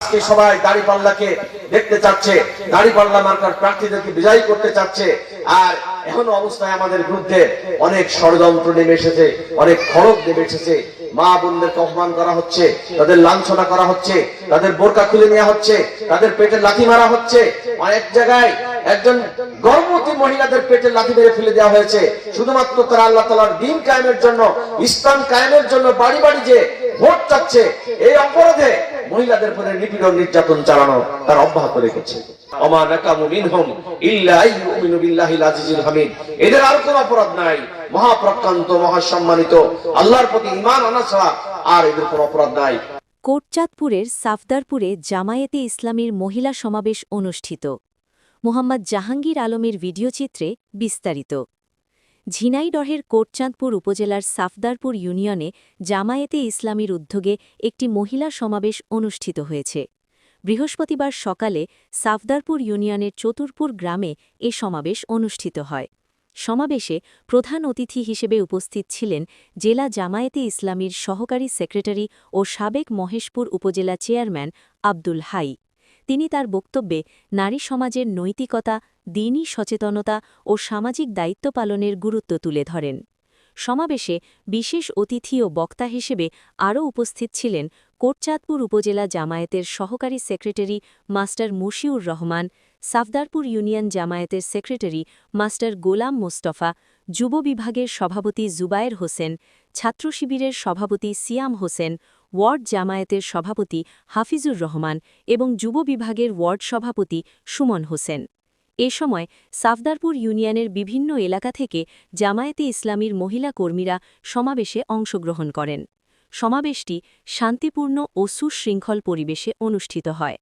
আজকে সবাই দাড়িপাল্লাকে দেখতে চাচ্ছে, দাড়িপাল্লা মার্কার প্রার্থীদেরকে বিজয়ী করতে চাচ্ছে। আর এখন অবস্থায় আমাদের বিরুদ্ধে অনেক ষড়যন্ত্র নেমে এসেছে, অনেক খড়গ নেমে এসেছে। মা বোনদেরকে অপমান করা হচ্ছে, তাদের লাঞ্ছনা করা হচ্ছে, তাদের বোরকা খুলে নেওয়া হচ্ছে, তাদের পেটে লাথি মারা হচ্ছে। অনেক জায়গায় একজন গর্ভবতী মহিলাদের পেটে লাথি মেরে ফেলে দেওয়া হয়েছে, শুধুমাত্র তারা আল্লাহ তাআলার দ্বীন কায়েমের জন্য, ইসলাম কায়েমের জন্য বাড়ি বাড়ি যে ভোট চাচ্ছে, এই অপরাধে মহিলাদের উপরে নিপীড়ন নির্যাতন চালানো তার অব্যাহত রেখেছে। ওমা নাকামু মিনহুম ইল্লা আইয়ুমিনু বিল্লাহিল আজিজিল হামিদ। এদের আর কোনো অপরাধ নাই, মহাপ্রকান্ত মহাসম্মানিত আল্লাহর প্রতি ঈমান আনা ছাড়া আর এদের কোনো অপরাধ নাই। কোটচাঁদপুরের সাফদারপুরে জামায়াতে ইসলামীর মহিলা সমাবেশ অনুষ্ঠিত। মোহাম্মদ জাহাঙ্গীর আলমের ভিডিওচিত্রে বিস্তারিত। ঝিনাইদহের কোটচাঁদপুর উপজেলার সাফদারপুর ইউনিয়নে জামায়াতে ইসলামীর উদ্যোগে একটি মহিলা সমাবেশ অনুষ্ঠিত হয়েছে। বৃহস্পতিবার সকালে সাফদারপুর ইউনিয়নের চতুরপুর গ্রামে এ সমাবেশ অনুষ্ঠিত হয়। সমাবেশে প্রধান অতিথি হিসেবে উপস্থিত ছিলেন জেলা জামায়াতে ইসলামীর সহকারী সেক্রেটারি ও সাবেক মহেশপুর উপজেলা চেয়ারম্যান আব্দুল হাই। তিনি তার বক্তব্যে নারী সমাজের নৈতিকতা, দ্বীনী সচেতনতা ও সামাজিক দায়িত্ব পালনের গুরুত্ব তুলে ধরেন। সমাবেশে বিশেষ অতিথি ও বক্তা হিসেবে আরও উপস্থিত ছিলেন কোটচাঁদপুর উপজেলা জামায়াতের সহকারী secretary master Mushiur Rahman, Safdarpur union জামায়াতের সেক্রেটারি মাস্টার গোলাম মোস্তফা, যুব বিভাগের সভাপতি জুবায়ের হোসেন, ছাত্র শিবিরের সভাপতি সিয়াম হোসেন, ওয়ার্ড জামায়াতের সভাপতি হাফিজুর রহমান এবং যুব বিভাগের ওয়ার্ড সভাপতি সুমন হোসেন। এ সময় সাফদারপুর ইউনিয়নের বিভিন্ন এলাকা থেকে জামায়াতে ইসলামীর মহিলা কর্মীরা সমাবেশে অংশগ্রহণ করেন। সমাবেশটি শান্তিপূর্ণ ও সুশৃঙ্খল পরিবেশে অনুষ্ঠিত হয়।